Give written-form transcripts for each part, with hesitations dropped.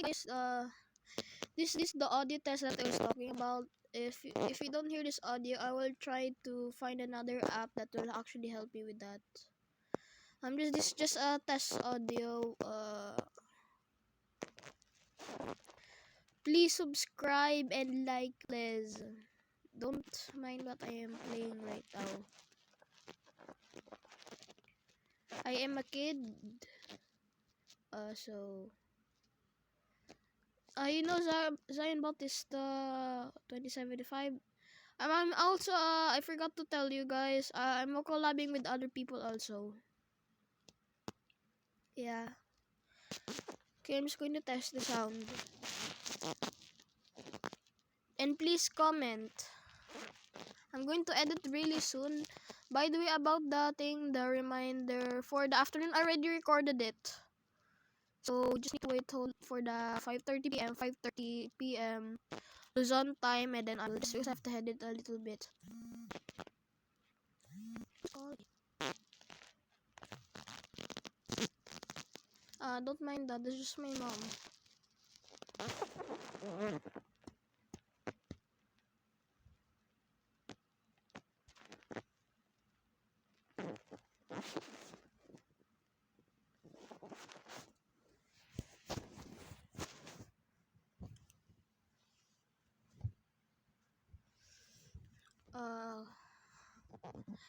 anyway, guys, this is the audio test that I was talking about. If you don't hear this audio, I will try to find another app that will actually help me with that. This is just a test audio. Please subscribe and like, please. Don't mind what I am playing right now. I am a kid. You know Zion Bautista 2075. I'm also I forgot to tell you guys. I'm collabing with other people also. Yeah. Okay, I'm just going to test the sound. And please comment. I'm going to edit really soon. By the way, about the reminder for the afternoon, I already recorded it. So just need to wait for the 5:30 p.m. 5:30 p.m. Luzon time, and then I will just have to edit a little bit. Don't mind that. This is just my mom.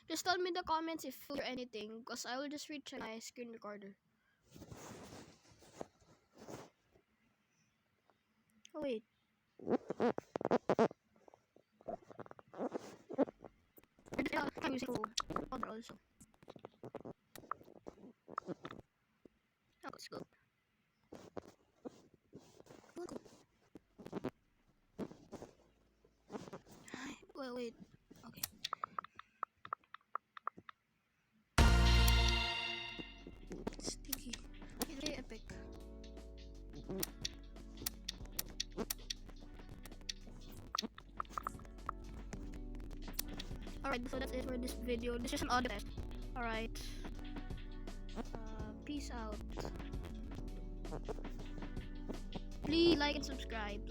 Just tell me in the comments if you hear anything, because I will just recheck my screen recorder. Oh wait. I'm using full recorder also. Oh, let's go. Wait. Okay. Sticky. It's very epic. Alright, so that's it for this video. This is an audio test. Alright. Peace out. Please like and subscribe.